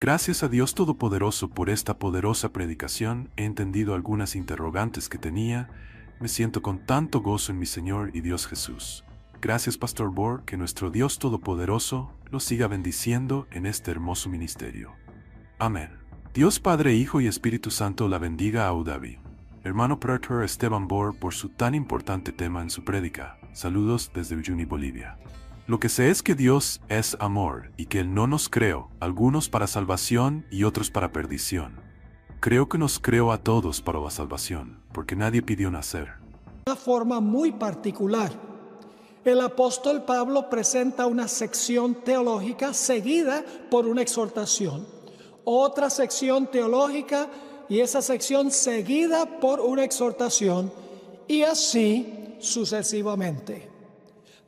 Gracias a Dios Todopoderoso por esta poderosa predicación, he entendido algunas interrogantes que tenía, me siento con tanto gozo en mi Señor y Dios Jesús. Gracias Pastor Bohr, que nuestro Dios Todopoderoso lo siga bendiciendo en este hermoso ministerio. Amén. Dios Padre, Hijo y Espíritu Santo la bendiga a Audavi. Hermano Prater Esteban Bohr por su tan importante tema en su prédica. Saludos desde Uyuni, Bolivia. Lo que sé es que Dios es amor y que Él no nos creó, algunos para salvación y otros para perdición. Creo que nos creó a todos para la salvación, porque nadie pidió nacer. De una forma muy particular, el apóstol Pablo presenta una sección teológica seguida por una exhortación, otra sección teológica y esa sección seguida por una exhortación, y así sucesivamente.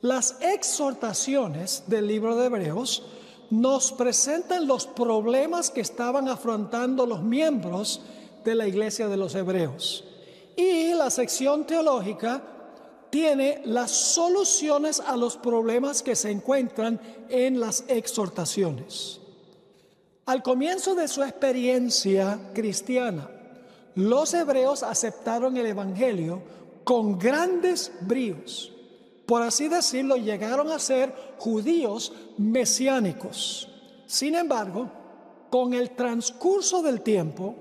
Las exhortaciones del libro de Hebreos nos presentan los problemas que estaban afrontando los miembros de la iglesia de los hebreos. Y la sección teológica tiene las soluciones a los problemas que se encuentran en las exhortaciones. Al comienzo de su experiencia cristiana, los hebreos aceptaron el evangelio con grandes bríos. Por así decirlo, llegaron a ser judíos mesiánicos. Sin embargo, con el transcurso del tiempo,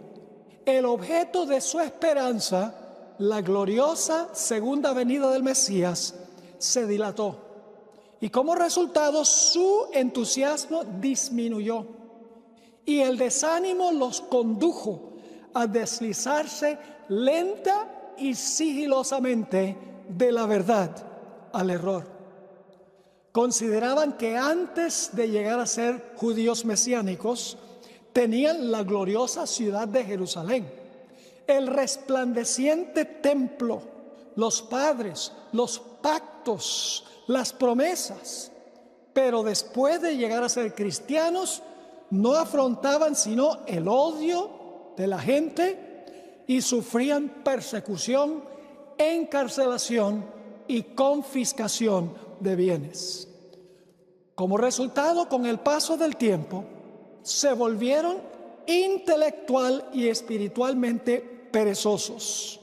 el objeto de su esperanza, la gloriosa segunda venida del Mesías, se dilató. Y como resultado, su entusiasmo disminuyó. Y el desánimo los condujo a deslizarse lenta y sigilosamente de la verdad al error. Consideraban que antes de llegar a ser judíos mesiánicos, tenían la gloriosa ciudad de Jerusalén, el resplandeciente templo, los padres, los pactos, las promesas. Pero después de llegar a ser cristianos, no afrontaban sino el odio de la gente y sufrían persecución, encarcelación y confiscación de bienes. Como resultado, con el paso del tiempo, se volvieron intelectual y espiritualmente perezosos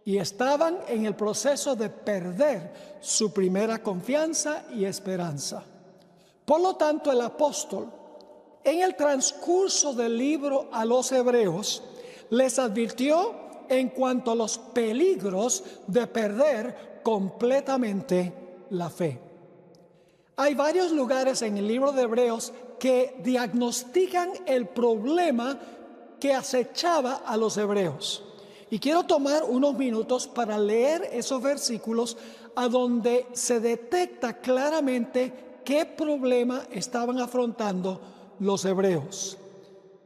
y estaban en el proceso de perder su primera confianza y esperanza. Por lo tanto, el apóstol, en el transcurso del libro a los hebreos, les advirtió en cuanto a los peligros de perder completamente la fe. Hay varios lugares en el libro de Hebreos que diagnostican el problema que acechaba a los hebreos. Y quiero tomar unos minutos para leer esos versículos a donde se detecta claramente qué problema estaban afrontando los hebreos.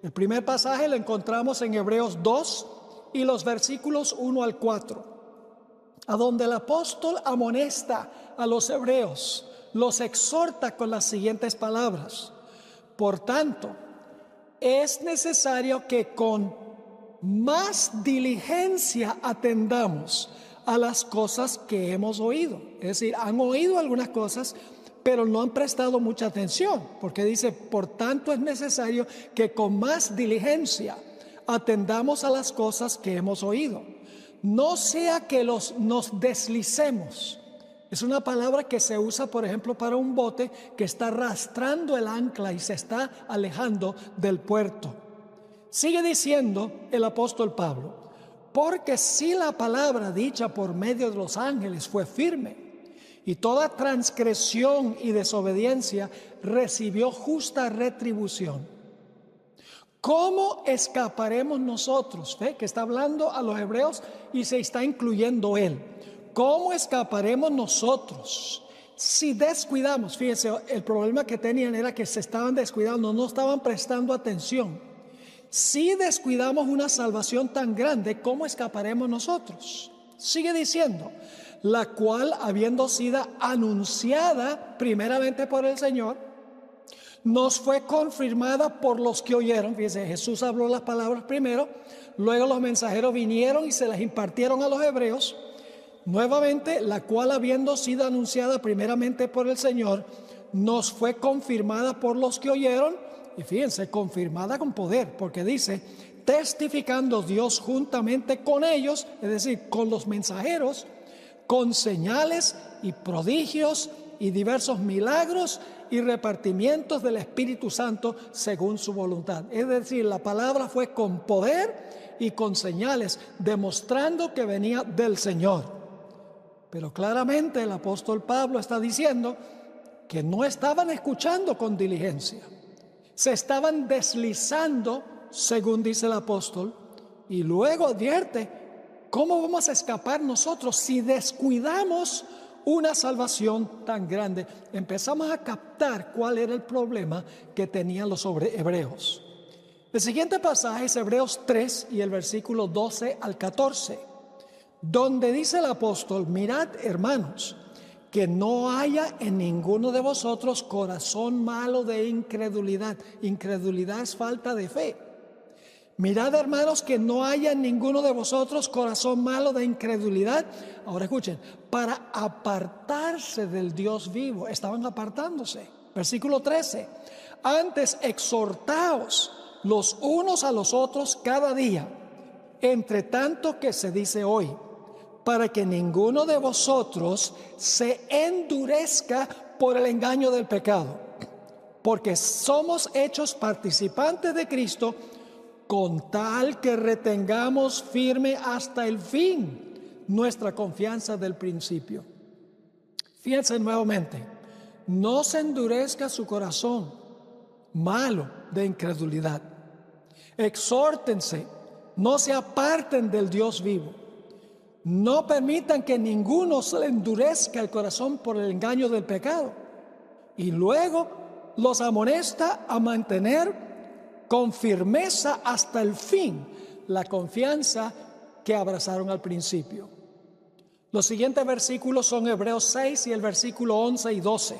El primer pasaje lo encontramos en Hebreos 2 y los versículos 1 al 4. A donde el apóstol amonesta a los hebreos, los exhorta con las siguientes palabras: por tanto, es necesario que con más diligencia atendamos a las cosas que hemos oído. Es decir, han oído algunas cosas, pero no han prestado mucha atención, porque dice, por tanto es necesario que con más diligencia atendamos a las cosas que hemos oído. No sea que nos deslicemos. Es una palabra que se usa, por ejemplo, para un bote que está arrastrando el ancla y se está alejando del puerto. Sigue diciendo el apóstol Pablo, porque si la palabra dicha por medio de los ángeles fue firme, y toda transgresión y desobediencia recibió justa retribución, ¿cómo escaparemos nosotros? ¿Ve? Que está hablando a los hebreos y se está incluyendo él. ¿Cómo escaparemos nosotros si descuidamos? Fíjense, el problema que tenían era que se estaban descuidando, no estaban prestando atención. Si descuidamos una salvación tan grande, ¿cómo escaparemos nosotros? Sigue diciendo, la cual habiendo sido anunciada primeramente por el Señor, nos fue confirmada por los que oyeron. Fíjense, Jesús habló las palabras primero, luego los mensajeros vinieron y se las impartieron a los hebreos. Nuevamente, la cual habiendo sido anunciada primeramente por el Señor, nos fue confirmada por los que oyeron y fíjense, confirmada con poder, porque dice, testificando Dios juntamente con ellos, es decir, con los mensajeros, con señales y prodigios y diversos milagros y repartimientos del Espíritu Santo según su voluntad. Es decir, la palabra fue con poder y con señales, demostrando que venía del Señor. Pero claramente el apóstol Pablo está diciendo que no estaban escuchando con diligencia. Se estaban deslizando, según dice el apóstol, y luego advierte, ¿cómo vamos a escapar nosotros si descuidamos una salvación tan grande? Empezamos a captar cuál era el problema que tenían los hebreos. El siguiente pasaje es Hebreos 3 y el versículo 12 al 14, donde dice el apóstol, mirad, hermanos, que no haya en ninguno de vosotros corazón malo de incredulidad. Incredulidad es falta de fe. Mirad, hermanos, que no haya en ninguno de vosotros corazón malo de incredulidad. Ahora escuchen, para apartarse del Dios vivo. Estaban apartándose. Versículo 13. Antes exhortaos los unos a los otros cada día, entre tanto que se dice hoy, para que ninguno de vosotros se endurezca por el engaño del pecado, porque somos hechos participantes de Cristo, con tal que retengamos firme hasta el fin nuestra confianza del principio. Fíjense nuevamente, no se endurezca su corazón malo de incredulidad. Exhórtense, no se aparten del Dios vivo. No permitan que ninguno se le endurezca el corazón por el engaño del pecado. Y luego los amonesta a mantener con firmeza hasta el fin la confianza que abrazaron al principio. Los siguientes versículos son Hebreos 6 y el versículo 11 y 12.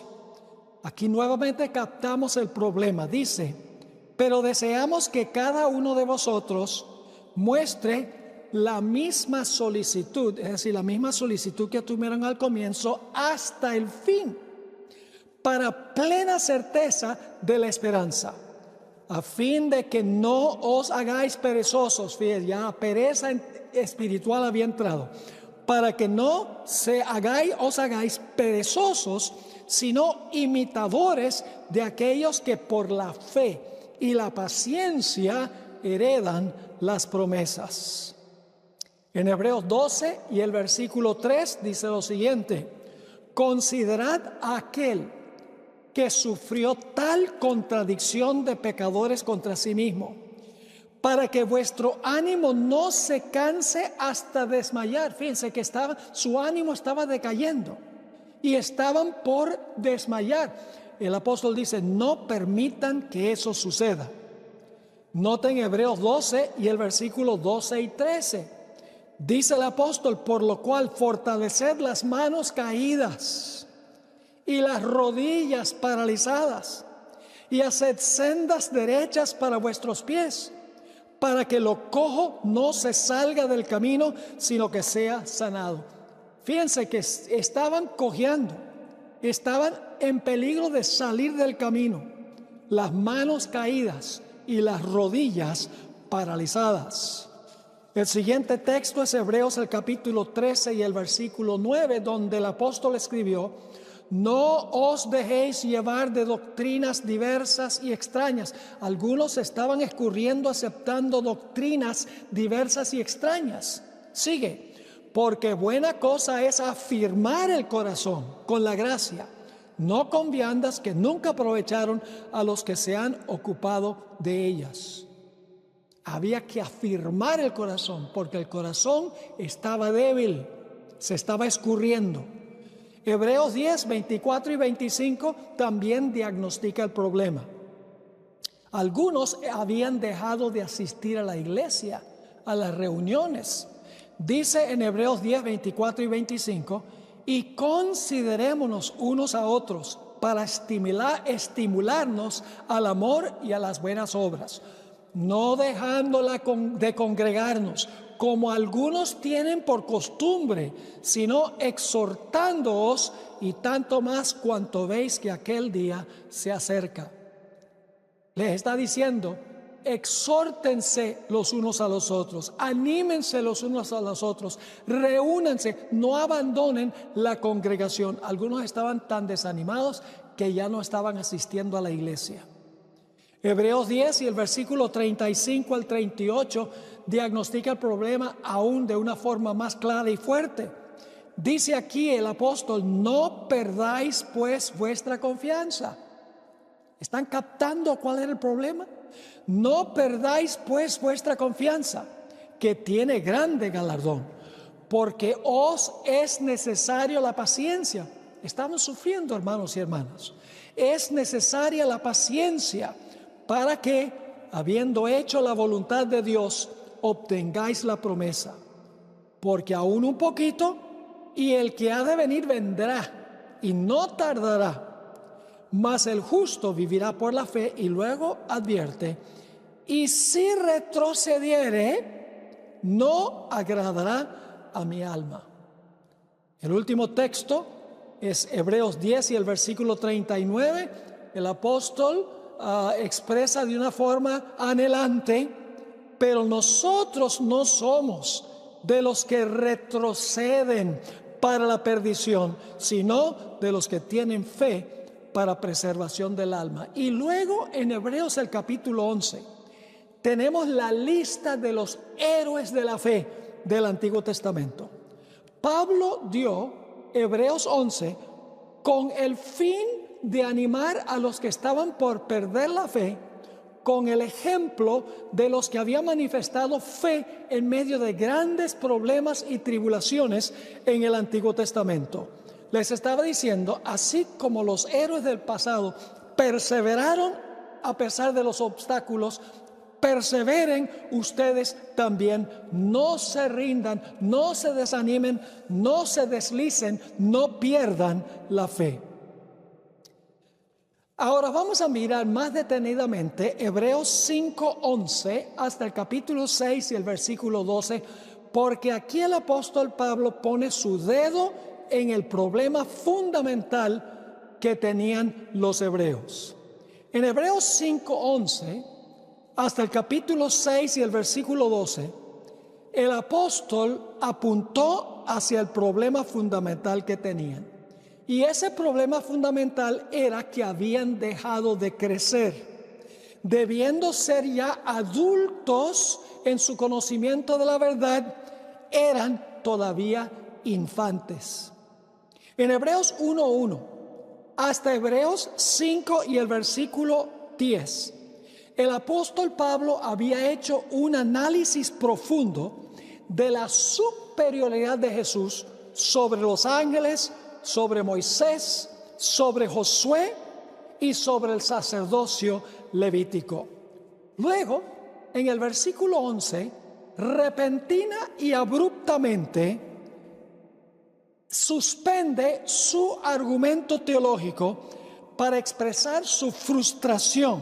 Aquí nuevamente captamos el problema. Dice, pero deseamos que cada uno de vosotros muestre la misma solicitud, es decir, la misma solicitud que tuvieron al comienzo hasta el fin, para plena certeza de la esperanza, a fin de que no os hagáis perezosos. Fíjense, ya pereza espiritual había entrado, para que no os hagáis perezosos, sino imitadores de aquellos que por la fe y la paciencia heredan las promesas. En Hebreos 12 y el versículo 3 dice lo siguiente: considerad a aquel que sufrió tal contradicción de pecadores contra sí mismo, para que vuestro ánimo no se canse hasta desmayar. Fíjense que su ánimo estaba decayendo y estaban por desmayar. El apóstol dice, no permitan que eso suceda. Noten Hebreos 12 y el versículo 12 y 13. Dice el apóstol, por lo cual fortaleced las manos caídas y las rodillas paralizadas, y haced sendas derechas para vuestros pies, para que lo cojo no se salga del camino, sino que sea sanado. Fíjense que estaban cojeando, estaban en peligro de salir del camino, las manos caídas y las rodillas paralizadas. El siguiente texto es Hebreos el capítulo 13 y el versículo 9, donde el apóstol escribió, no os dejéis llevar de doctrinas diversas y extrañas. Algunos estaban escurriendo aceptando doctrinas diversas y extrañas. Sigue, porque buena cosa es afirmar el corazón con la gracia, no con viandas que nunca aprovecharon a los que se han ocupado de ellas. Había que afirmar el corazón, porque el corazón estaba débil, se estaba escurriendo. Hebreos 10, 24 y 25 también diagnostica el problema. Algunos habían dejado de asistir a la iglesia, a las reuniones. Dice en Hebreos 10, 24 y 25, y considerémonos unos a otros para estimularnos al amor y a las buenas obras, no dejándola de congregarnos, como algunos tienen por costumbre, sino exhortándoos, y tanto más cuanto veis que aquel día se acerca. Les está diciendo: exhórtense los unos a los otros, anímense los unos a los otros, reúnanse, no abandonen la congregación. Algunos estaban tan desanimados que ya no estaban asistiendo a la iglesia. Hebreos 10 y el versículo 35 al 38 diagnostica el problema aún de una forma más clara y fuerte. Dice aquí el apóstol: no perdáis pues vuestra confianza. ¿Están captando cuál era el problema? No perdáis pues vuestra confianza, que tiene grande galardón, porque os es necesario la paciencia. Estamos sufriendo, hermanos y hermanas. Es necesaria la paciencia para que, habiendo hecho la voluntad de Dios, obtengáis la promesa. Porque aún un poquito, y el que ha de venir vendrá, y no tardará. Mas el justo vivirá por la fe. Y luego advierte: y si retrocediere, no agradará a mi alma. El último texto es Hebreos 10 y el versículo 39. El apóstol expresa de una forma anhelante: pero nosotros no somos de los que retroceden para la perdición, sino de los que tienen fe para preservación del alma. Y luego en Hebreos el capítulo 11 tenemos la lista de los héroes de la fe del Antiguo Testamento. Pablo dio Hebreos 11 con el fin de animar a los que estaban por perder la fe, con el ejemplo de los que habían manifestado fe en medio de grandes problemas y tribulaciones en el Antiguo Testamento. Les estaba diciendo: así como los héroes del pasado perseveraron a pesar de los obstáculos, perseveren ustedes también. No se rindan, no se desanimen, no se deslicen, no pierdan la fe. Ahora vamos a mirar más detenidamente Hebreos 5:11 hasta el capítulo 6 y el versículo 12, porque aquí el apóstol Pablo pone su dedo en el problema fundamental que tenían los hebreos. En Hebreos 5:11 hasta el capítulo 6 y el versículo 12, el apóstol apuntó hacia el problema fundamental que tenían. Y ese problema fundamental era que habían dejado de crecer, debiendo ser ya adultos en su conocimiento de la verdad, eran todavía infantes. En Hebreos 1:1 hasta Hebreos 5 y el versículo 10, el apóstol Pablo había hecho un análisis profundo de la superioridad de Jesús sobre los ángeles, sobre Moisés, sobre Josué y sobre el sacerdocio levítico. Luego, en el versículo 11, repentina y abruptamente suspende su argumento teológico para expresar su frustración,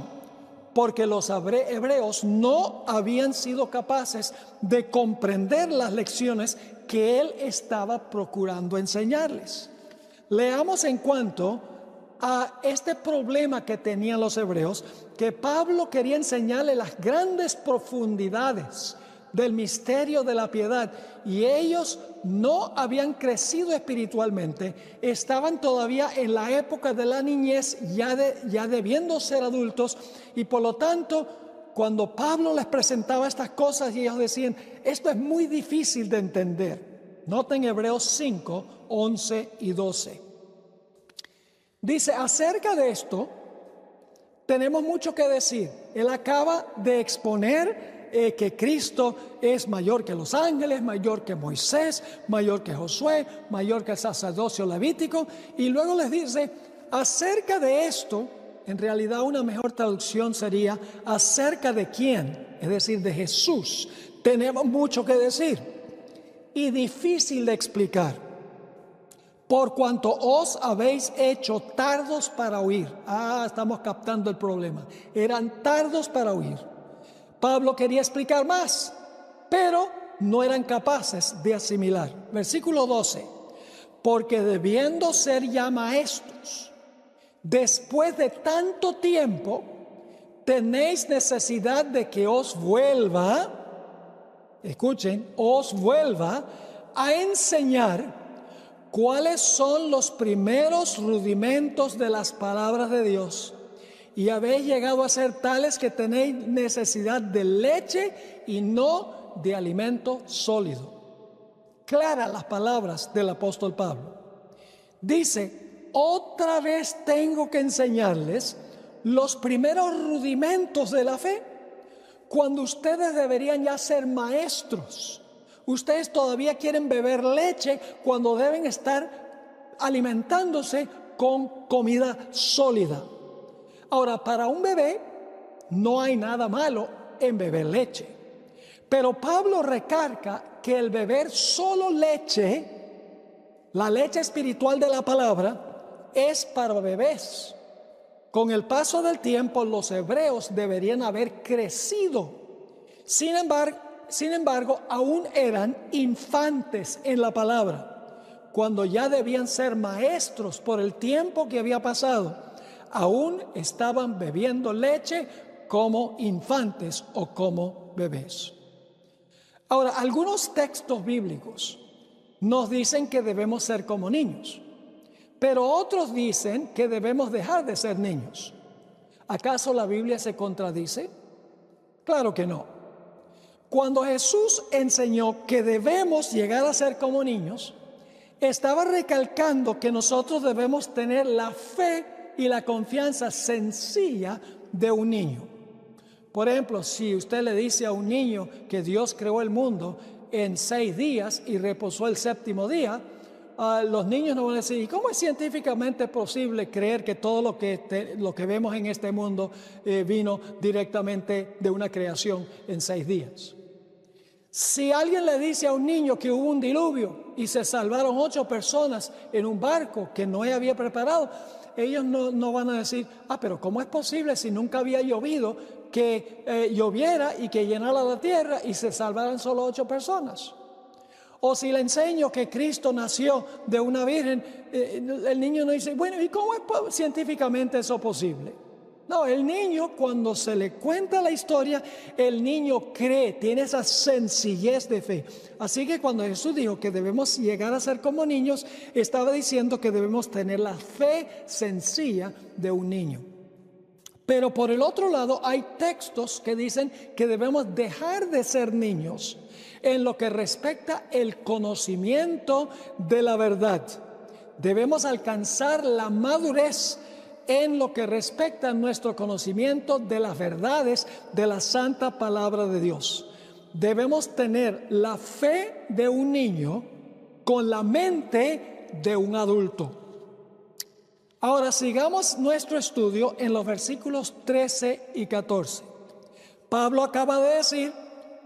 porque los hebreos no habían sido capaces de comprender las lecciones que él estaba procurando enseñarles. Leamos en cuanto a este problema que tenían los hebreos, que Pablo quería enseñarle las grandes profundidades del misterio de la piedad, y ellos no habían crecido espiritualmente, estaban todavía en la época de la niñez, ya debiendo ser adultos, y por lo tanto, cuando Pablo les presentaba estas cosas y ellos decían: esto es muy difícil de entender. Noten Hebreos 5, 11 y 12. Dice: acerca de esto tenemos mucho que decir. Él acaba de exponer que Cristo es mayor que los ángeles, mayor que Moisés, mayor que Josué, mayor que el sacerdocio levítico, y luego les dice: acerca de esto, en realidad una mejor traducción sería acerca de quién, es decir, de Jesús, tenemos mucho que decir y difícil de explicar, por cuanto os habéis hecho tardos para oír. Estamos captando el problema. Eran tardos para oír. Pablo quería explicar más, pero no eran capaces de asimilar. Versículo 12: porque debiendo ser ya maestros, después de tanto tiempo, tenéis necesidad de que os vuelva, escuchen, os vuelva a enseñar cuáles son los primeros rudimentos de las palabras de Dios. Y habéis llegado a ser tales que tenéis necesidad de leche y no de alimento sólido. Claras las palabras del apóstol Pablo. Dice, otra vez tengo que enseñarles los primeros rudimentos de la fe, cuando ustedes deberían ya ser maestros. Ustedes todavía quieren beber leche cuando deben estar alimentándose con comida sólida. Ahora, para un bebé no hay nada malo en beber leche. Pero Pablo recarga que el beber solo leche, la leche espiritual de la palabra, es para bebés. Con el paso del tiempo, los hebreos deberían haber crecido. Sin embargo, aún eran infantes en la palabra, cuando ya debían ser maestros por el tiempo que había pasado. Aún estaban bebiendo leche como infantes o como bebés. Ahora, algunos textos bíblicos nos dicen que debemos ser como niños, pero otros dicen que debemos dejar de ser niños. ¿Acaso la Biblia se contradice? Claro que no. Cuando Jesús enseñó que debemos llegar a ser como niños, estaba recalcando que nosotros debemos tener la fe y la confianza sencilla de un niño. Por ejemplo, si usted le dice a un niño que Dios creó el mundo en 6 días y reposó el 7º día, los niños no van a decir, ¿y cómo es científicamente posible creer que todo lo que vemos en este mundo vino directamente de una creación en 6 días? Si alguien le dice a un niño que hubo un diluvio y se salvaron 8 personas en un barco que Noé había preparado, ellos no van a decir, pero ¿cómo es posible si nunca había llovido que lloviera y que llenara la tierra y se salvaran solo 8 personas? O si le enseño que Cristo nació de una virgen, el niño no dice, bueno, ¿y cómo es científicamente eso posible? No, el niño, cuando se le cuenta la historia, el niño cree, tiene esa sencillez de fe. Así que cuando Jesús dijo que debemos llegar a ser como niños, estaba diciendo que debemos tener la fe sencilla de un niño. Pero por el otro lado, hay textos que dicen que debemos dejar de ser niños en lo que respecta el conocimiento de la verdad. Debemos alcanzar la madurez en lo que respecta a nuestro conocimiento de las verdades de la santa palabra de Dios. Debemos tener la fe de un niño con la mente de un adulto. Ahora sigamos nuestro estudio en los versículos 13 y 14. Pablo acaba de decir,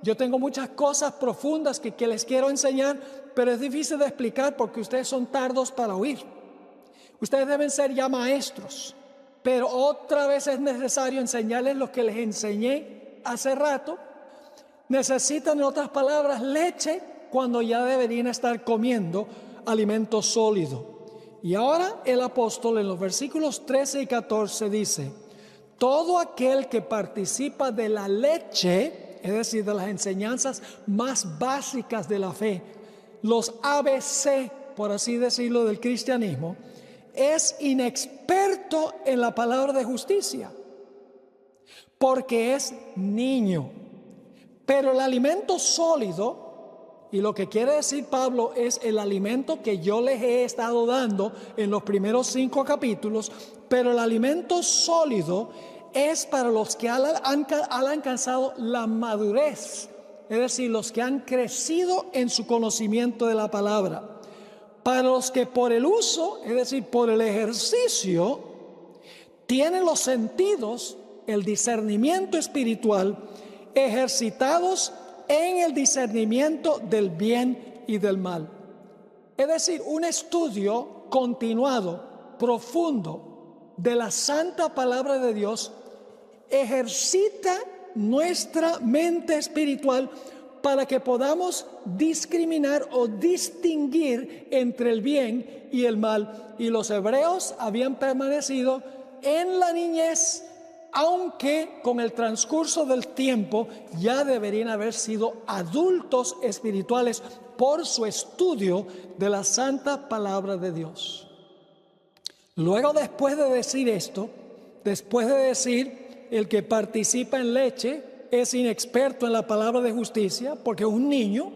yo tengo muchas cosas profundas que les quiero enseñar, pero es difícil de explicar porque ustedes son tardos para oír. Ustedes deben ser ya maestros, pero otra vez es necesario enseñarles lo que les enseñé hace rato. Necesitan, en otras palabras, leche cuando ya deberían estar comiendo alimento sólido. Y ahora el apóstol en los versículos 13 y 14 dice, todo aquel que participa de la leche, es decir, de las enseñanzas más básicas de la fe, los ABC, por así decirlo, del cristianismo, es inexperto en la palabra de justicia, porque es niño. Pero el alimento sólido, y lo que quiere decir Pablo es el alimento que yo les he estado dando en los primeros 5 capítulos, pero el alimento sólido es para los que han alcanzado la madurez, es decir, los que han crecido en su conocimiento de la palabra. Para los que por el uso, es decir, por el ejercicio, tienen los sentidos, el discernimiento espiritual, ejercitados en el discernimiento del bien y del mal. Es decir, un estudio continuado, profundo de la santa palabra de Dios ejercita nuestra mente espiritual para que podamos discriminar o distinguir entre el bien y el mal. Y los hebreos habían permanecido en la niñez aunque con el transcurso del tiempo ya deberían haber sido adultos espirituales por su estudio de la santa palabra de Dios. Luego, después de decir esto, después de decir el que participa en leche es inexperto en la palabra de justicia porque es un niño,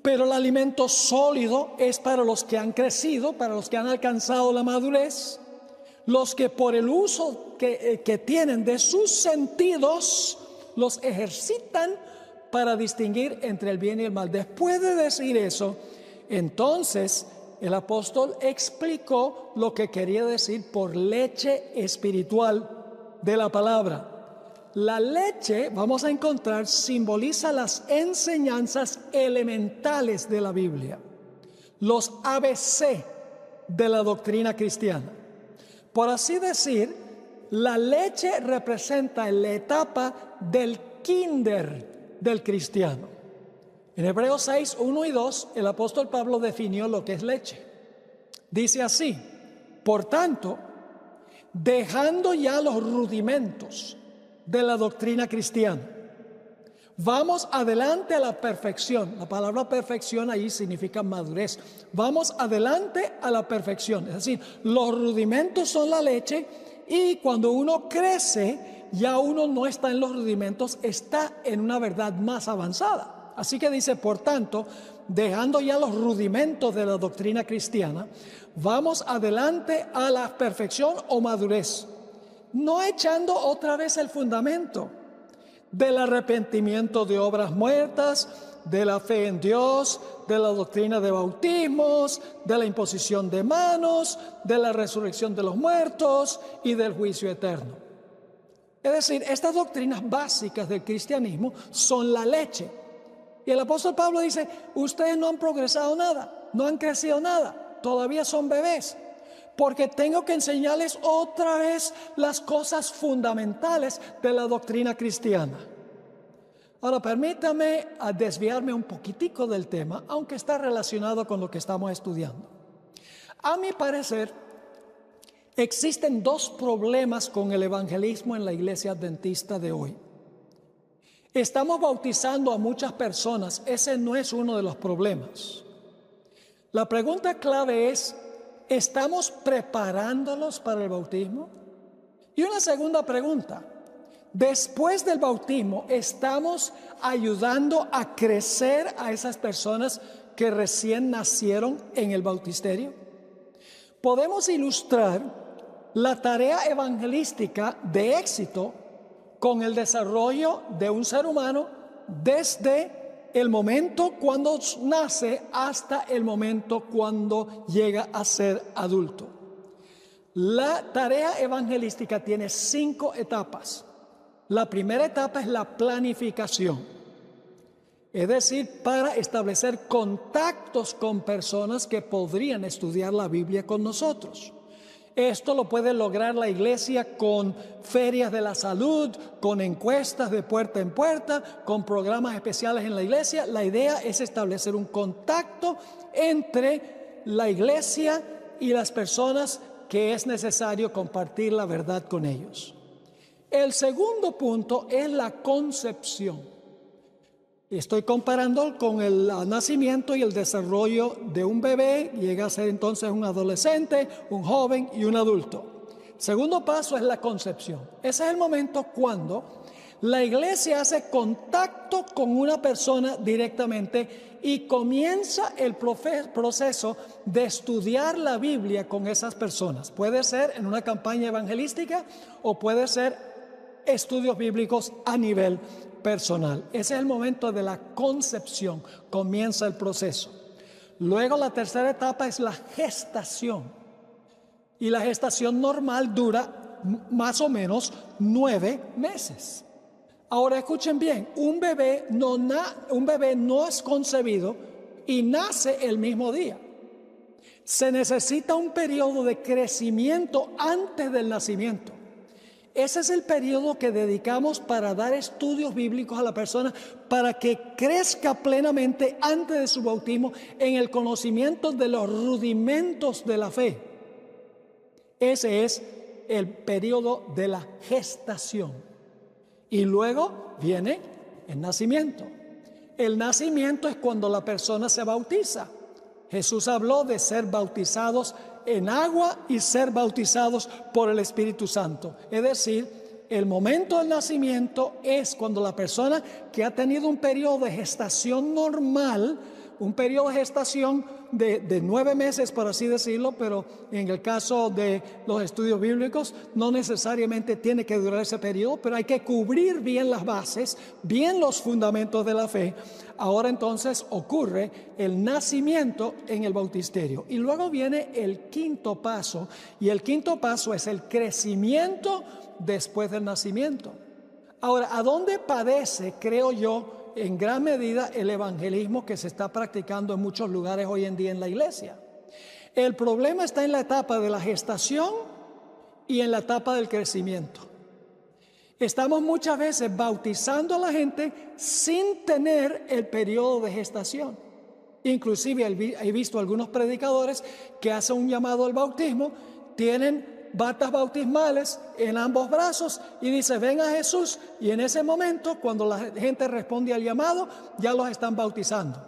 pero el alimento sólido es para los que han crecido, para los que han alcanzado la madurez, los que por el uso que tienen de sus sentidos los ejercitan para distinguir entre el bien y el mal. Después de decir eso, entonces el apóstol explicó lo que quería decir por leche espiritual de la palabra. La leche, vamos a encontrar, simboliza las enseñanzas elementales de la Biblia, los ABC de la doctrina cristiana. Por así decir, la leche representa la etapa del kinder del cristiano. En Hebreos 6, 1 y 2, el apóstol Pablo definió lo que es leche. Dice así: por tanto, dejando ya los rudimentos de la doctrina cristiana, vamos adelante a la perfección. La palabra perfección ahí significa madurez. Vamos adelante a la perfección. Es decir, los rudimentos son la leche y cuando uno crece, ya uno no está en los rudimentos, está en una verdad más avanzada. Así que dice, por tanto, dejando ya los rudimentos de la doctrina cristiana, vamos adelante a la perfección o madurez. No echando otra vez el fundamento del arrepentimiento de obras muertas, de la fe en Dios, de la doctrina de bautismos, de la imposición de manos, de la resurrección de los muertos y del juicio eterno. Es decir, estas doctrinas básicas del cristianismo son la leche. Y el apóstol Pablo dice, ustedes no han progresado nada, no han crecido nada, todavía son bebés. Porque tengo que enseñarles otra vez las cosas fundamentales de la doctrina cristiana. Ahora, permítame desviarme un poquitico del tema, aunque está relacionado con lo que estamos estudiando. A mi parecer, existen dos problemas con el evangelismo en la iglesia adventista de hoy. Estamos bautizando a muchas personas, ese no es uno de los problemas. La pregunta clave es, ¿estamos preparándolos para el bautismo? Y una segunda pregunta, después del bautismo, ¿estamos ayudando a crecer a esas personas que recién nacieron en el bautisterio? Podemos ilustrar la tarea evangelística de éxito con el desarrollo de un ser humano desde el momento cuando nace hasta el momento cuando llega a ser adulto. La tarea evangelística tiene 5 etapas. La primera etapa es la planificación, es decir, para establecer contactos con personas que podrían estudiar la Biblia con nosotros. Esto lo puede lograr la iglesia con ferias de la salud, con encuestas de puerta en puerta, con programas especiales en la iglesia. La idea es establecer un contacto entre la iglesia y las personas que es necesario compartir la verdad con ellos. El segundo punto es la concepción. Estoy comparando con el nacimiento y el desarrollo de un bebé, llega a ser entonces un adolescente, un joven y un adulto. Segundo paso es la concepción. Ese es el momento cuando la iglesia hace contacto con una persona directamente y comienza el proceso de estudiar la Biblia con esas personas. Puede ser en una campaña evangelística o puede ser estudios bíblicos a nivel personal. Ese es el momento de la concepción, comienza el proceso. Luego la tercera etapa es la gestación. Y la gestación normal dura más o menos 9 meses. Ahora escuchen bien, un bebé no es concebido y nace el mismo día. Se necesita un periodo de crecimiento antes del nacimiento. Ese es el periodo que dedicamos para dar estudios bíblicos a la persona para que crezca plenamente antes de su bautismo en el conocimiento de los rudimentos de la fe. Ese es el periodo de la gestación. Y luego viene el nacimiento. El nacimiento es cuando la persona se bautiza. Jesús habló de ser bautizados en agua y ser bautizados por el Espíritu Santo. Es decir, el momento del nacimiento es cuando la persona que ha tenido un periodo de gestación normal, un periodo de gestación de 9 meses, por así decirlo, pero en el caso de los estudios bíblicos no necesariamente tiene que durar ese periodo, pero hay que cubrir bien las bases, bien los fundamentos de la fe. Ahora entonces ocurre el nacimiento en el bautisterio. Y luego viene el quinto paso, y el quinto paso es el crecimiento después del nacimiento. Ahora, ¿a dónde padece, creo yo, en gran medida el evangelismo que se está practicando en muchos lugares hoy en día en la iglesia? El problema está en la etapa de la gestación y en la etapa del crecimiento. Estamos muchas veces bautizando a la gente sin tener el periodo de gestación. Inclusive he visto algunos predicadores que hacen un llamado al bautismo, tienen batas bautismales en ambos brazos y dice: ven a Jesús, y en ese momento, cuando la gente responde al llamado, ya los están bautizando.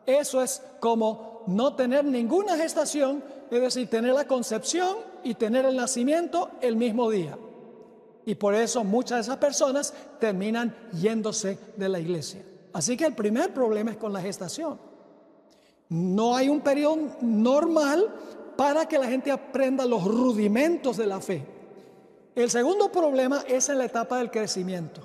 Eso es como no tener ninguna gestación, es decir, tener la concepción y tener el nacimiento el mismo día. Y por eso muchas de esas personas terminan yéndose de la iglesia. Así que el primer problema es con la gestación. No hay un periodo normal para que la gente aprenda los rudimentos de la fe. El segundo problema es en la etapa del crecimiento.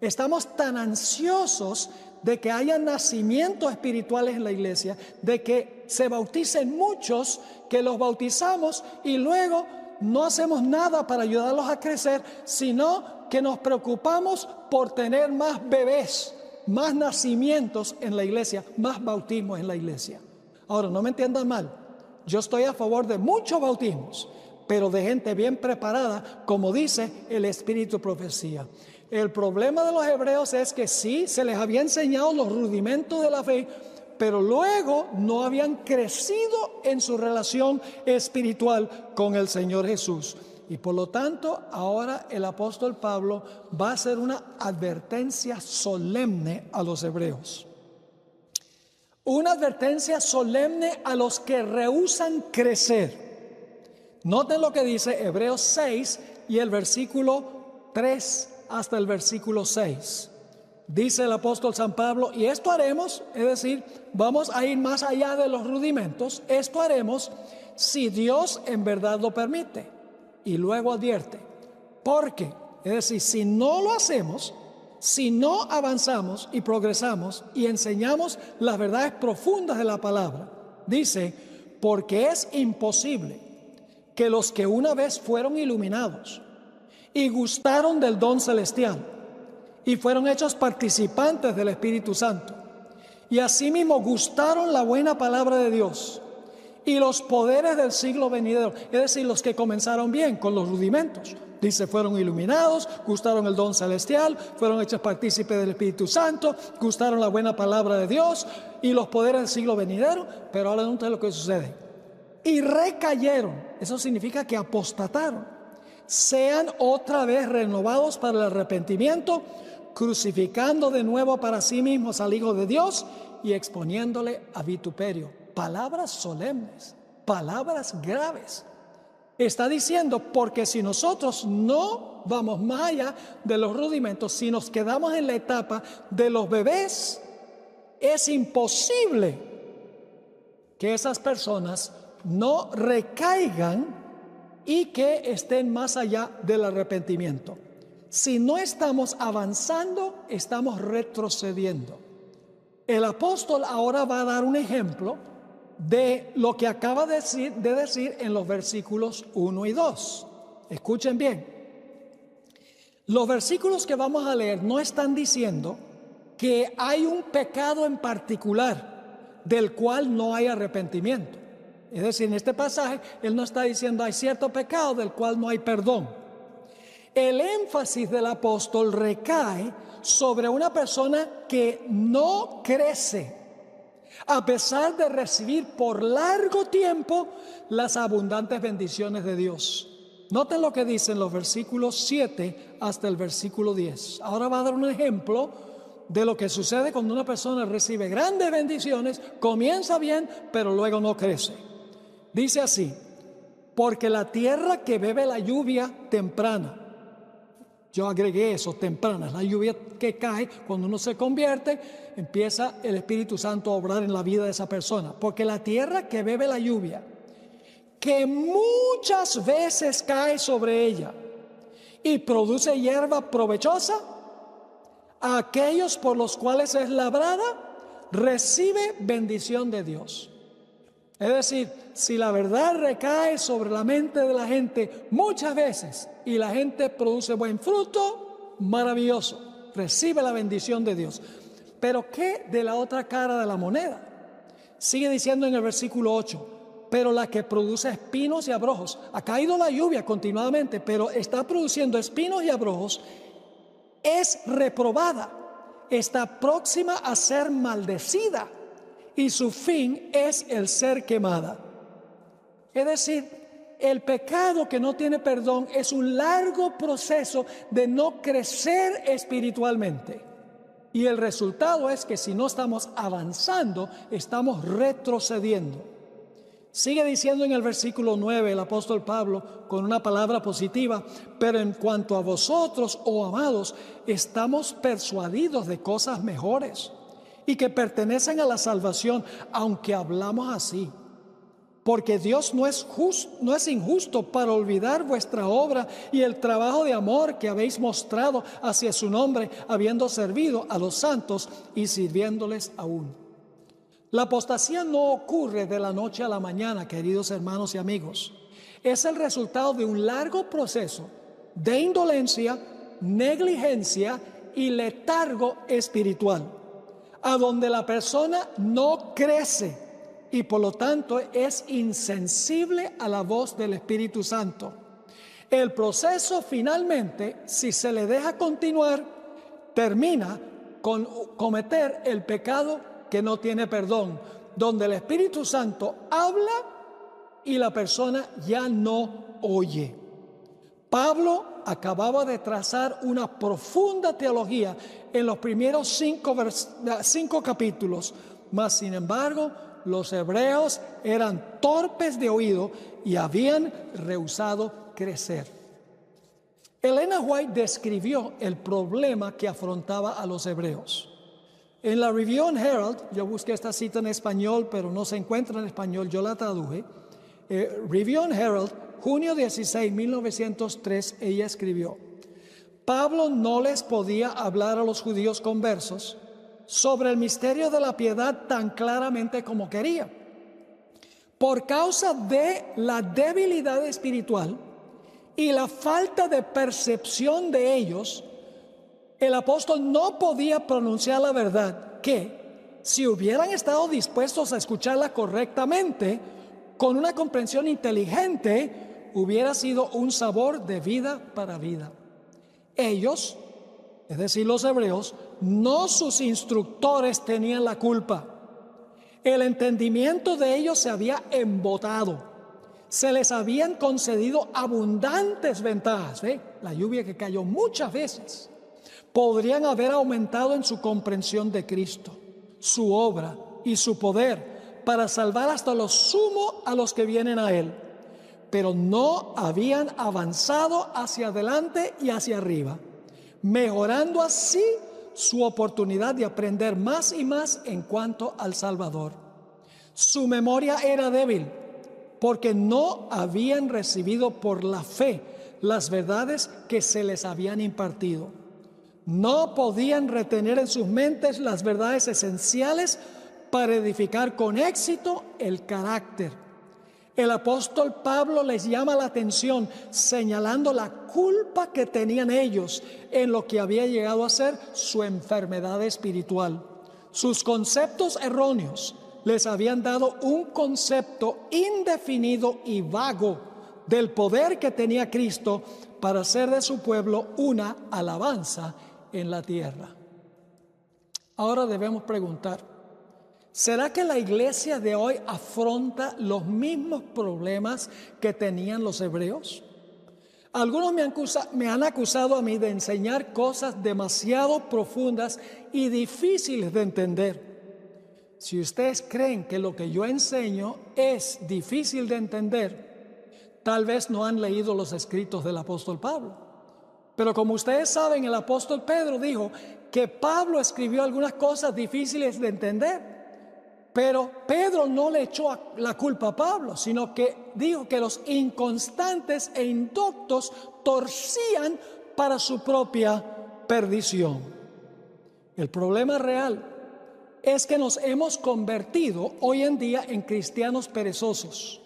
Estamos tan ansiosos de que haya nacimientos espirituales en la iglesia, de que se bauticen muchos, que los bautizamos y luego no hacemos nada para ayudarlos a crecer, sino que nos preocupamos por tener más bebés, más nacimientos en la iglesia, más bautismos en la iglesia. Ahora, no me entiendan mal. Yo estoy a favor de muchos bautismos, pero de gente bien preparada, como dice el Espíritu de Profecía. El problema de los hebreos es que sí, se les había enseñado los rudimentos de la fe, pero luego no habían crecido en su relación espiritual con el Señor Jesús. Y por lo tanto, ahora el apóstol Pablo va a hacer una advertencia solemne a los hebreos. Una advertencia solemne a los que rehúsan crecer. Noten lo que dice Hebreos 6 y el versículo 3 hasta el versículo 6. Dice el apóstol San Pablo: y esto haremos, es decir, vamos a ir más allá de los rudimentos. Esto haremos si Dios en verdad lo permite. Y luego advierte: porque, es decir, si no lo hacemos, si no avanzamos y progresamos y enseñamos las verdades profundas de la palabra, dice: porque es imposible que los que una vez fueron iluminados y gustaron del don celestial y fueron hechos participantes del Espíritu Santo y asimismo gustaron la buena palabra de Dios y los poderes del siglo venidero, es decir, los que comenzaron bien con los rudimentos, dice, fueron iluminados, gustaron el don celestial, fueron hechos partícipes del Espíritu Santo, gustaron la buena palabra de Dios y los poderes del siglo venidero, pero ahora noten lo que sucede: y recayeron. Eso significa que apostataron. Sean otra vez renovados para el arrepentimiento, crucificando de nuevo para sí mismos al Hijo de Dios y exponiéndole a vituperio. Palabras solemnes, palabras graves. Está diciendo, porque si nosotros no vamos más allá de los rudimentos, si nos quedamos en la etapa de los bebés, es imposible que esas personas no recaigan y que estén más allá del arrepentimiento. Si no estamos avanzando, estamos retrocediendo. El apóstol ahora va a dar un ejemplo de lo que acaba de decir en los versículos 1 y 2. Escuchen bien. Los versículos que vamos a leer no están diciendo que hay un pecado en particular del cual no hay arrepentimiento. Es decir, en este pasaje él no está diciendo hay cierto pecado del cual no hay perdón. El énfasis del apóstol recae sobre una persona que no crece, a pesar de recibir por largo tiempo las abundantes bendiciones de Dios. Noten lo que dicen los versículos 7 hasta el versículo 10. Ahora va a dar un ejemplo de lo que sucede cuando una persona recibe grandes bendiciones, comienza bien, pero luego no crece. Dice así: porque la tierra que bebe la lluvia temprana, yo agregué eso, temprana, la lluvia que cae cuando uno se convierte, empieza el Espíritu Santo a obrar en la vida de esa persona. Porque la tierra que bebe la lluvia, que muchas veces cae sobre ella y produce hierba provechosa, a aquellos por los cuales es labrada, recibe bendición de Dios. Es decir, si la verdad recae sobre la mente de la gente muchas veces y la gente produce buen fruto, maravilloso, recibe la bendición de Dios. Pero ¿qué de la otra cara de la moneda? Sigue diciendo en el versículo 8: pero la que produce espinos y abrojos, ha caído la lluvia continuadamente, pero está produciendo espinos y abrojos, es reprobada, está próxima a ser maldecida, y su fin es el ser quemada. Es decir, el pecado que no tiene perdón es un largo proceso de no crecer espiritualmente. Y el resultado es que si no estamos avanzando, estamos retrocediendo. Sigue diciendo en el versículo 9 el apóstol Pablo con una palabra positiva: pero en cuanto a vosotros, oh amados, estamos persuadidos de cosas mejores y que pertenecen a la salvación, aunque hablamos así. Porque Dios no es injusto para olvidar vuestra obra y el trabajo de amor que habéis mostrado hacia su nombre, habiendo servido a los santos y sirviéndoles aún. La apostasía no ocurre de la noche a la mañana, queridos hermanos y amigos. Es el resultado de un largo proceso de indolencia, negligencia y letargo espiritual, a donde la persona no crece y por lo tanto es insensible a la voz del Espíritu Santo. El proceso finalmente, si se le deja continuar, termina con cometer el pecado que no tiene perdón, donde el Espíritu Santo habla y la persona ya no oye. Pablo acababa de trazar una profunda teología en los primeros 5 capítulos, mas sin embargo los hebreos eran torpes de oído y habían rehusado crecer. Elena White describió el problema que afrontaba a los hebreos. En la Review and Herald, yo busqué esta cita en español, pero no se encuentra en español, yo la traduje. Review and Herald, junio 16, 1903, ella escribió: Pablo no les podía hablar a los judíos conversos sobre el misterio de la piedad tan claramente como quería. Por causa de la debilidad espiritual y la falta de percepción de ellos, el apóstol no podía pronunciar la verdad que, si hubieran estado dispuestos a escucharla correctamente, con una comprensión inteligente, hubiera sido un sabor de vida para vida. Ellos, es decir, los hebreos, no sus instructores, tenían la culpa. El entendimiento de ellos se había embotado. Se les habían concedido abundantes ventajas. La lluvia que cayó muchas veces. Podrían haber aumentado en su comprensión de Cristo, su obra y su poder para salvar hasta lo sumo a los que vienen a Él. Pero no habían avanzado hacia adelante y hacia arriba, mejorando así su oportunidad de aprender más y más en cuanto al Salvador. Su memoria era débil porque no habían recibido por la fe las verdades que se les habían impartido. No podían retener en sus mentes las verdades esenciales para edificar con éxito el carácter. El apóstol Pablo les llama la atención señalando la culpa que tenían ellos en lo que había llegado a ser su enfermedad espiritual. Sus conceptos erróneos les habían dado un concepto indefinido y vago del poder que tenía Cristo para hacer de su pueblo una alabanza en la tierra. Ahora debemos preguntar: ¿será que la iglesia de hoy afronta los mismos problemas que tenían los hebreos? Algunos me han acusado a mí de enseñar cosas demasiado profundas y difíciles de entender. Si ustedes creen que lo que yo enseño es difícil de entender, tal vez no han leído los escritos del apóstol Pablo. Pero como ustedes saben, el apóstol Pedro dijo que Pablo escribió algunas cosas difíciles de entender. Pero Pedro no le echó la culpa a Pablo, sino que dijo que los inconstantes e indoctos torcían para su propia perdición. El problema real es que nos hemos convertido hoy en día en cristianos perezosos.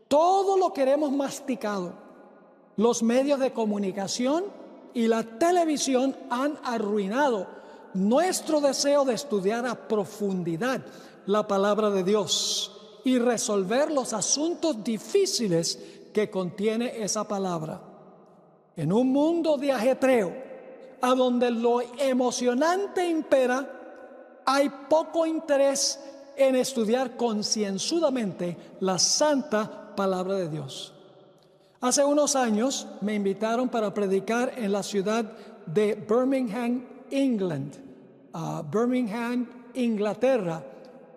Todo lo queremos masticado. Los medios de comunicación y la televisión han arruinado nuestro deseo de estudiar a profundidad la palabra de Dios y resolver los asuntos difíciles que contiene esa palabra. En un mundo de ajetreo, a donde lo emocionante impera, hay poco interés en estudiar concienzudamente la santa palabra de Dios. Hace unos años me invitaron para predicar en la ciudad de Birmingham, Inglaterra.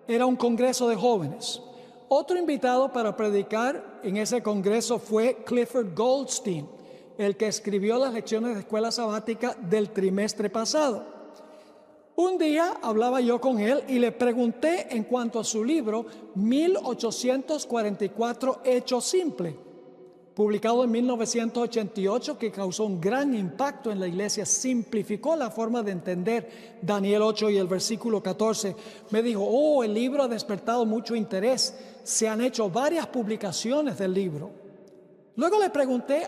Era un congreso de jóvenes. Otro invitado para predicar en ese congreso fue Clifford Goldstein, el que escribió las lecciones de escuela sabática del trimestre pasado. Un día hablaba yo con él y le pregunté en cuanto a su libro 1844 Hecho Simple, publicado en 1988, que causó un gran impacto en la iglesia, simplificó la forma de entender Daniel 8 y el versículo 14. Me dijo, el libro ha despertado mucho interés, se han hecho varias publicaciones del libro. Luego le pregunté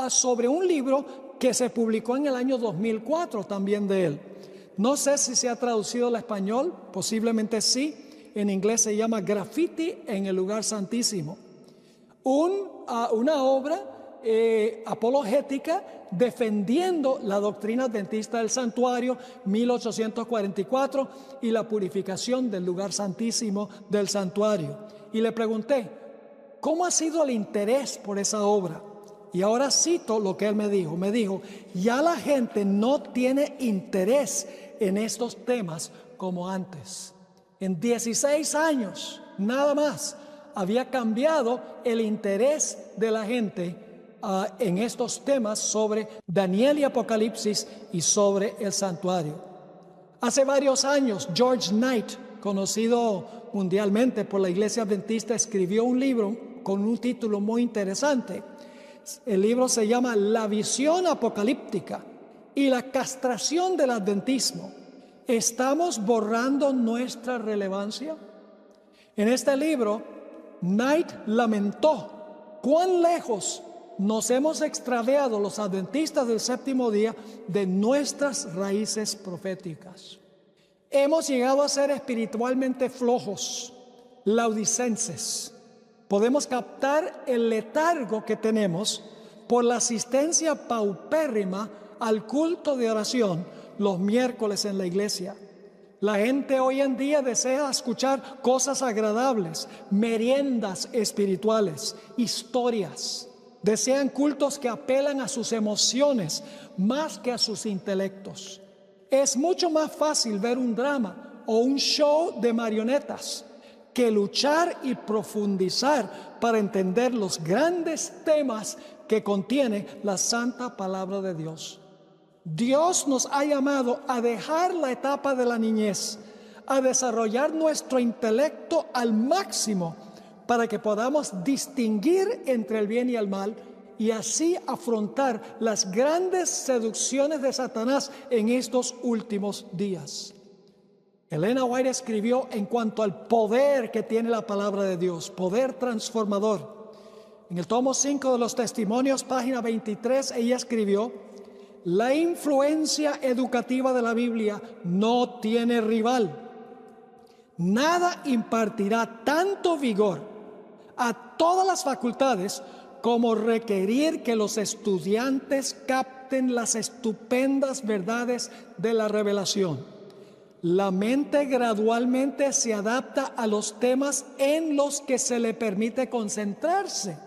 sobre un libro que se publicó en el año 2004 también de él. No sé si se ha traducido al español, posiblemente sí. En inglés se llama Graffiti en el Lugar Santísimo. Una obra apologética defendiendo la doctrina adventista del santuario 1844 y la purificación del lugar santísimo del santuario. Y le pregunté, ¿cómo ha sido el interés por esa obra? Y ahora cito lo que él me dijo. Me dijo, ya la gente no tiene interés en estos temas como antes. En 16 años, nada más, había cambiado el interés de la gente en estos temas sobre Daniel y Apocalipsis y sobre el santuario. Hace varios años, George Knight, conocido mundialmente por la Iglesia Adventista, escribió un libro con un título muy interesante. El libro se llama La visión apocalíptica y la castración del adventismo. ¿Estamos borrando nuestra relevancia? En este libro, Knight lamentó cuán lejos nos hemos extraviado los adventistas del séptimo día de nuestras raíces proféticas. Hemos llegado a ser espiritualmente flojos, laudicenses. Podemos captar el letargo que tenemos por la asistencia paupérrima al culto de oración los miércoles en la iglesia. La gente hoy en día desea escuchar cosas agradables, meriendas espirituales, historias. Desean cultos que apelan a sus emociones más que a sus intelectos. Es mucho más fácil ver un drama o un show de marionetas que luchar y profundizar para entender los grandes temas que contiene la santa palabra de Dios. Dios nos ha llamado a dejar la etapa de la niñez, a desarrollar nuestro intelecto al máximo para que podamos distinguir entre el bien y el mal y así afrontar las grandes seducciones de Satanás en estos últimos días. Elena White escribió en cuanto al poder que tiene la palabra de Dios, poder transformador. En el tomo 5 de los Testimonios, página 23, ella escribió: la influencia educativa de la Biblia no tiene rival. Nada impartirá tanto vigor a todas las facultades como requerir que los estudiantes capten las estupendas verdades de la revelación. La mente gradualmente se adapta a los temas en los que se le permite concentrarse.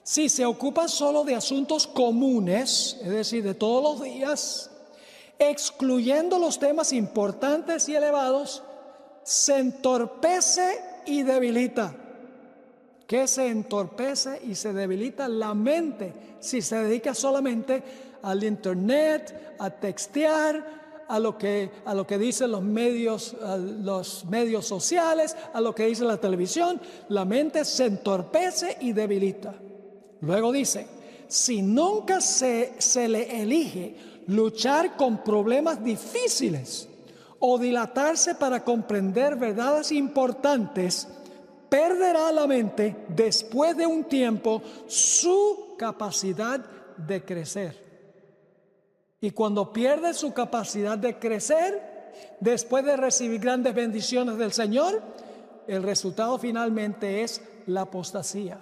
Si se ocupan solo de asuntos comunes, es decir, de todos los días, excluyendo los temas importantes y elevados, se entorpece y debilita. ¿Qué se entorpece y se debilita? La mente, si se dedica solamente al internet, a textear, a lo que dicen los medios sociales, a lo que dice la televisión. La mente se entorpece y debilita. Luego dice, si nunca se le elige luchar con problemas difíciles o dilatarse para comprender verdades importantes, perderá la mente después de un tiempo su capacidad de crecer. Y cuando pierde su capacidad de crecer, después de recibir grandes bendiciones del Señor, el resultado finalmente es la apostasía.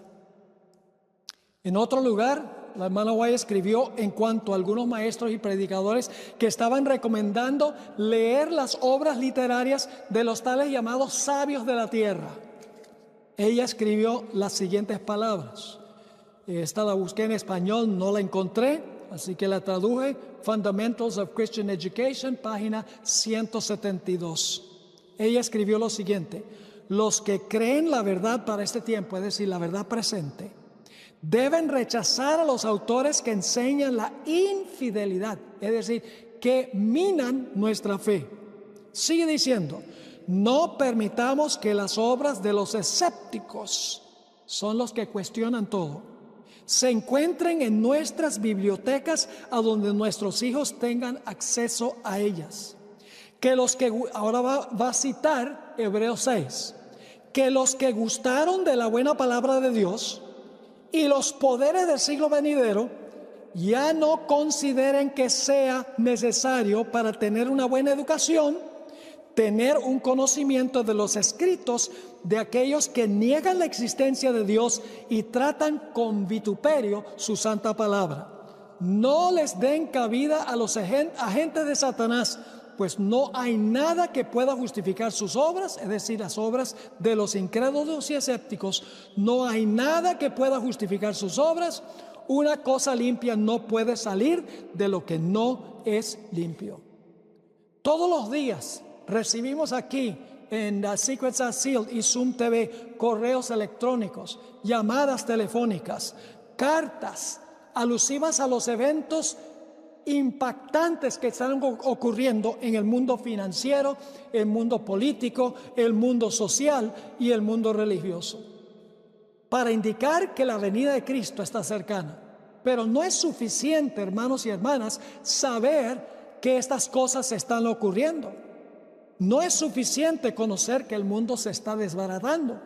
En otro lugar, la hermana White escribió en cuanto a algunos maestros y predicadores que estaban recomendando leer las obras literarias de los tales llamados sabios de la tierra. Ella escribió las siguientes palabras. Esta la busqué en español, no la encontré, así que la traduje. Fundamentals of Christian Education, página 172. Ella escribió lo siguiente: los que creen la verdad para este tiempo, es decir, la verdad presente, deben rechazar a los autores que enseñan la infidelidad, es decir, que minan nuestra fe. Sigue diciendo, no permitamos que las obras de los escépticos, son los que cuestionan todo, se encuentren en nuestras bibliotecas a donde nuestros hijos tengan acceso a ellas. Que los que, ahora va a citar Hebreos 6, que los que gustaron de la buena palabra de Dios y los poderes del siglo venidero ya no consideren que sea necesario para tener una buena educación, tener un conocimiento de los escritos de aquellos que niegan la existencia de Dios y tratan con vituperio su santa palabra. No les den cabida a los agentes de Satanás, pues no hay nada que pueda justificar sus obras, es decir, las obras de los incrédulos y escépticos. No hay nada que pueda justificar sus obras. Una cosa limpia no puede salir de lo que no es limpio. Todos los días recibimos aquí en Secrets Are Sealed y Zoom TV correos electrónicos, llamadas telefónicas, cartas alusivas a los eventos impactantes que están ocurriendo en el mundo financiero, el mundo político, el mundo social y el mundo religioso, para indicar que la venida de Cristo está cercana. Pero no es suficiente, hermanos y hermanas, saber que estas cosas están ocurriendo. No es suficiente conocer que el mundo se está desbaratando.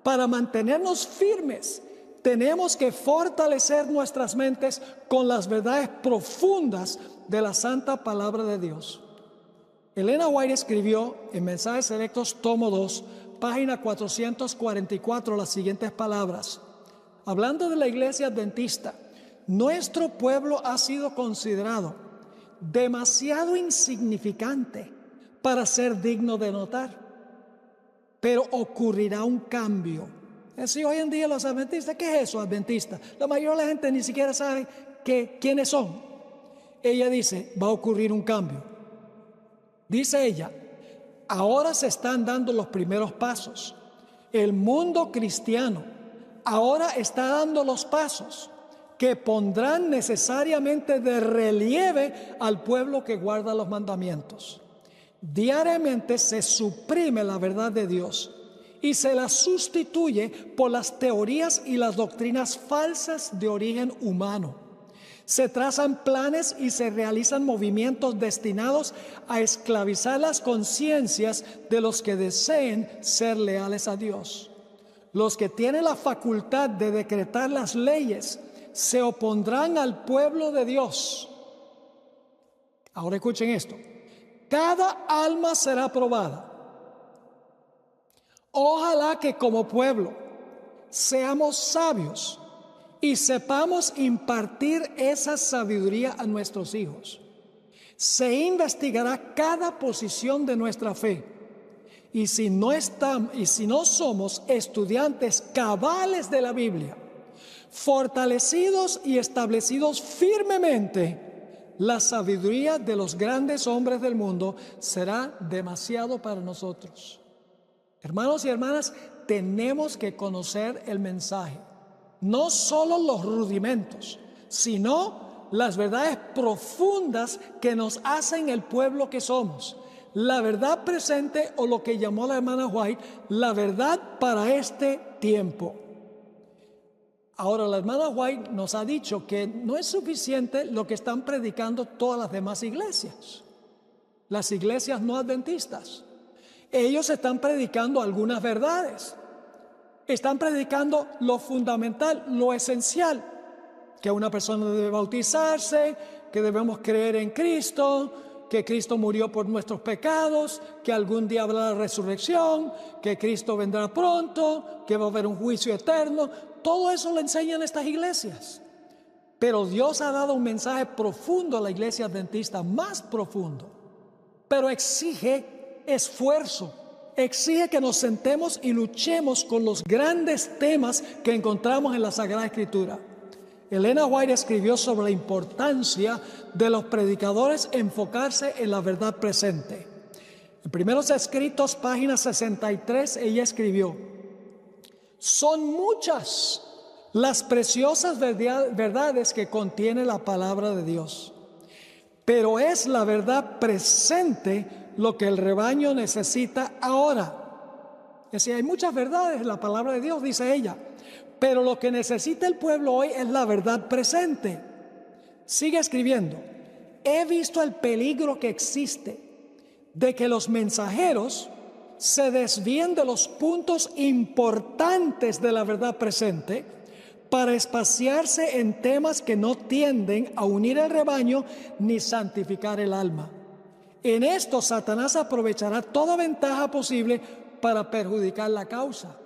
Para mantenernos firmes, tenemos que fortalecer nuestras mentes con las verdades profundas de la santa palabra de Dios. Elena White escribió en Mensajes Selectos, tomo 2, página 444, las siguientes palabras. Hablando de la iglesia adventista, nuestro pueblo ha sido considerado demasiado insignificante para ser digno de notar, pero ocurrirá un cambio. Es decir, hoy en día los adventistas, ¿qué es eso adventista? La mayoría de la gente ni siquiera sabe quiénes son. Ella dice, va a ocurrir un cambio. Dice ella, ahora se están dando los primeros pasos. El mundo cristiano ahora está dando los pasos que pondrán necesariamente de relieve al pueblo que guarda los mandamientos. Diariamente se suprime la verdad de Dios y se la sustituye por las teorías y las doctrinas falsas de origen humano. Se trazan planes y se realizan movimientos destinados a esclavizar las conciencias de los que deseen ser leales a Dios. Los que tienen la facultad de decretar las leyes se opondrán al pueblo de Dios. Ahora escuchen esto. Cada alma será probada. Ojalá que como pueblo seamos sabios y sepamos impartir esa sabiduría a nuestros hijos. Se investigará cada posición de nuestra fe. Y si no somos estudiantes cabales de la Biblia, fortalecidos y establecidos firmemente, la sabiduría de los grandes hombres del mundo será demasiado para nosotros. Hermanos y hermanas, tenemos que conocer el mensaje, no solo los rudimentos, sino las verdades profundas que nos hacen el pueblo que somos. La verdad presente, o lo que llamó la hermana White, la verdad para este tiempo. Ahora, la hermana White nos ha dicho que no es suficiente lo que están predicando todas las demás iglesias, las iglesias no adventistas. Ellos están predicando algunas verdades, están predicando lo fundamental, lo esencial, que una persona debe bautizarse, que debemos creer en Cristo, que Cristo murió por nuestros pecados, que algún día habrá la resurrección, que Cristo vendrá pronto, que va a haber un juicio eterno. Todo eso lo enseñan estas iglesias. Pero Dios ha dado un mensaje profundo a la iglesia adventista, más profundo, pero exige esfuerzo, exige que nos sentemos y luchemos con los grandes temas que encontramos en la Sagrada Escritura. Elena White escribió sobre la importancia de los predicadores enfocarse en la verdad presente. En Primeros Escritos, página 63, ella escribió: son muchas las preciosas verdades que contiene la palabra de Dios, pero es la verdad presente lo que el rebaño necesita ahora. Es decir, hay muchas verdades en la palabra de Dios, dice ella, pero lo que necesita el pueblo hoy es la verdad presente. Sigue escribiendo: he visto el peligro que existe de que los mensajeros se desvíen de los puntos importantes de la verdad presente para espaciarse en temas que no tienden a unir el rebaño ni santificar el alma. En esto Satanás aprovechará toda ventaja posible para perjudicar la causa.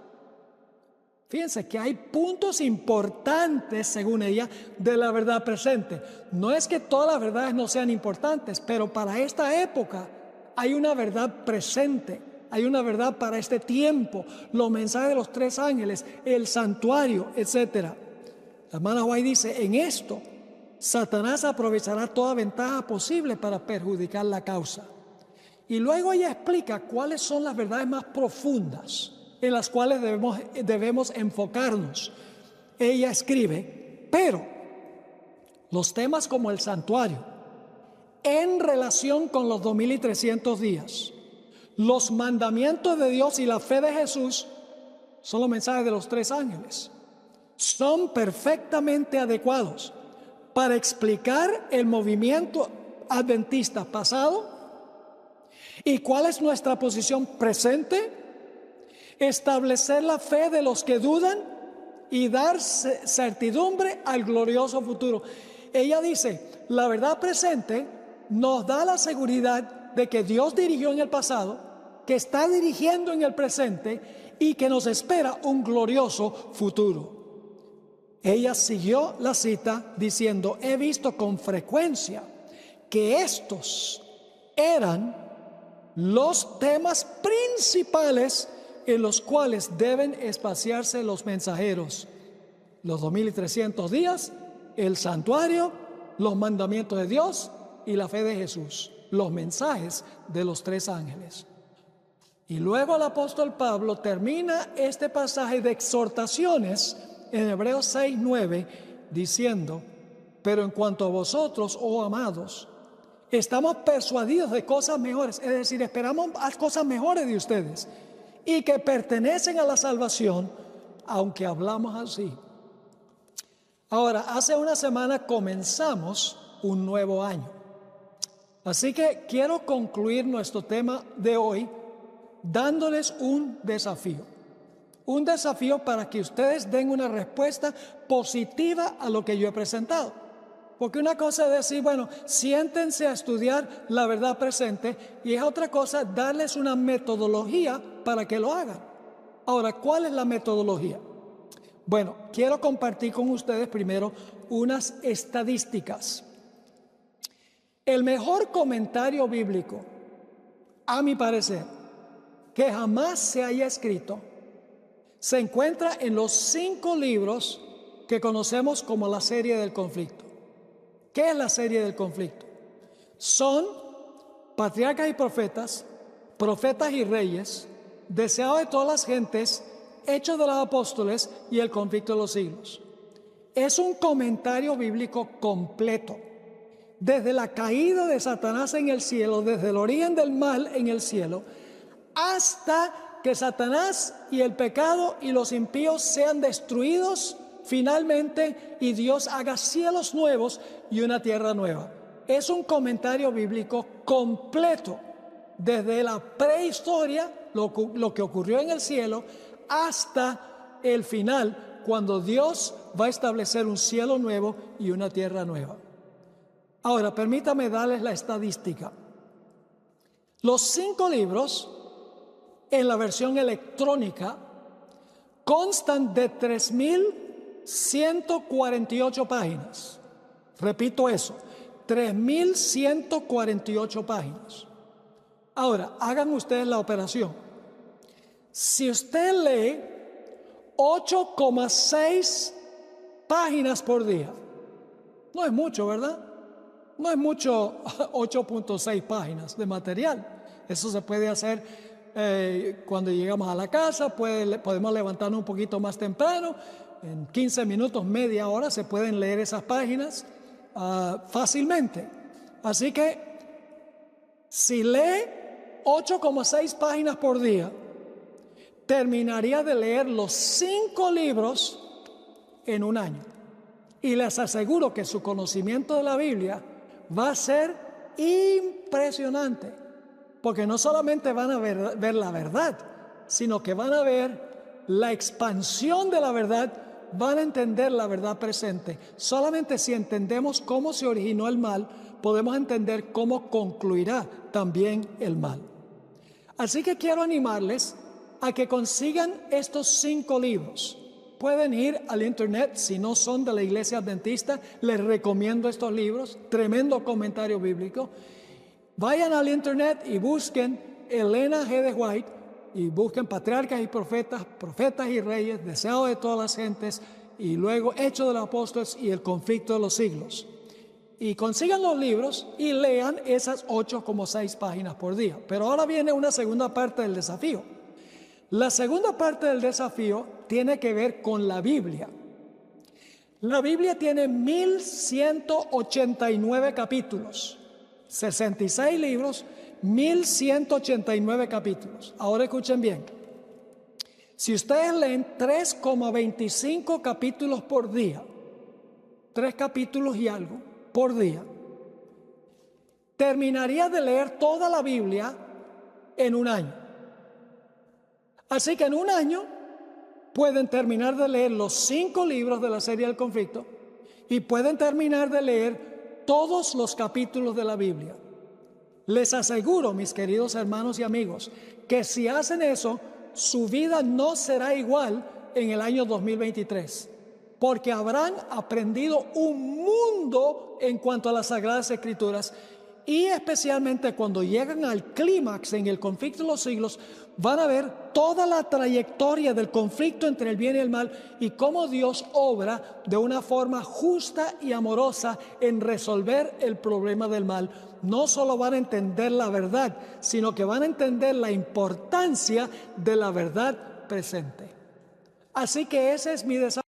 Fíjense que hay puntos importantes, según ella, de la verdad presente. No es que todas las verdades no sean importantes, pero para esta época hay una verdad presente, hay una verdad para este tiempo, los mensajes de los 3 ángeles, el santuario, etc. La hermana White dice: en esto Satanás aprovechará toda ventaja posible para perjudicar la causa. Y luego ella explica cuáles son las verdades más profundas en las cuales debemos enfocarnos. Ella escribe: pero los temas como el santuario, en relación con los 2300 días, los mandamientos de Dios y la fe de Jesús, son los mensajes de los 3 ángeles, son perfectamente adecuados para explicar el movimiento adventista pasado y cuál es nuestra posición presente, establecer la fe de los que dudan y dar certidumbre al glorioso futuro. Ella dice: la verdad presente nos da la seguridad de que Dios dirigió en el pasado, que está dirigiendo en el presente y que nos espera un glorioso futuro. Ella siguió la cita diciendo: he visto con frecuencia que estos eran los temas principales en los cuales deben espaciarse los mensajeros: los 2300 días, el santuario, los mandamientos de Dios y la fe de Jesús, los mensajes de los 3 ángeles. Y luego el apóstol Pablo termina este pasaje de exhortaciones en Hebreos 6:9 diciendo: pero en cuanto a vosotros, oh amados, estamos persuadidos de cosas mejores, es decir, esperamos cosas mejores de ustedes y que pertenecen a la salvación, aunque hablamos así. Ahora, hace una semana comenzamos un nuevo año, así que quiero concluir nuestro tema de hoy dándoles un desafío para que ustedes den una respuesta positiva a lo que yo he presentado. Porque una cosa es decir: bueno, siéntense a estudiar la verdad presente, y es otra cosa darles una metodología para que lo hagan. Ahora, ¿cuál es la metodología? Bueno, quiero compartir con ustedes primero unas estadísticas. El mejor comentario bíblico, a mi parecer, que jamás se haya escrito, se encuentra en los 5 libros que conocemos como la serie del conflicto. ¿Qué es la serie del conflicto? Son patriarcas y profetas, profetas y reyes, deseados de todas las gentes, hechos de los apóstoles y el conflicto de los siglos. Es un comentario bíblico completo. Desde la caída de Satanás en el cielo, desde el origen del mal en el cielo, hasta que Satanás y el pecado y los impíos sean destruidos finalmente y Dios haga cielos nuevos y una tierra nueva. Es un comentario bíblico completo, desde la prehistoria, lo que ocurrió en el cielo, hasta el final, cuando Dios va a establecer un cielo nuevo y una tierra nueva. Ahora, permítame darles la estadística. Los 5 libros, en la versión electrónica, constan de 3.148 páginas. Repito eso, 3.148 páginas. Ahora, hagan ustedes la operación. Si usted lee 8,6 páginas por día, no es mucho, ¿verdad? No es mucho 8.6 páginas de material. Eso se puede hacer cuando llegamos a la casa, podemos levantarnos un poquito más temprano. En 15 minutos, media hora, se pueden leer esas páginas fácilmente. Así que, si lee 8,6 páginas por día, terminaría de leer los 5 libros en un año. Y les aseguro que su conocimiento de la Biblia va a ser impresionante, porque no solamente van a ver la verdad, sino que van a ver la expansión de la verdad, van a entender la verdad presente. Solamente si entendemos cómo se originó el mal, podemos entender cómo concluirá también el mal. Así que quiero animarles a que consigan estos 5 libros. Pueden ir al internet, si no son de la Iglesia Adventista, les recomiendo estos libros, tremendo comentario bíblico. Vayan al internet y busquen Elena G. de White y busquen Patriarcas y Profetas, Profetas y Reyes, Deseados de todas las gentes, y luego Hechos de los Apóstoles y el conflicto de los siglos. Y consigan los libros y lean esas 8,6 páginas por día. Pero ahora viene una segunda parte del desafío. La segunda parte del desafío tiene que ver con la Biblia. La Biblia tiene 1189 capítulos, 66 libros, 1189 capítulos. Ahora escuchen bien. Si ustedes leen 3,25 capítulos por día, 3 capítulos y algo por día, terminaría de leer toda la Biblia en un año. Así que en un año pueden terminar de leer los 5 libros de la serie del conflicto y pueden terminar de leer todos los capítulos de la Biblia. Les aseguro, mis queridos hermanos y amigos, que si hacen eso, su vida no será igual en el año 2023, porque habrán aprendido un mundo en cuanto a las Sagradas Escrituras, y especialmente cuando llegan al clímax en el conflicto de los siglos, van a ver toda la trayectoria del conflicto entre el bien y el mal y cómo Dios obra de una forma justa y amorosa en resolver el problema del mal. No solo van a entender la verdad, sino que van a entender la importancia de la verdad presente. Así que ese es mi desafío.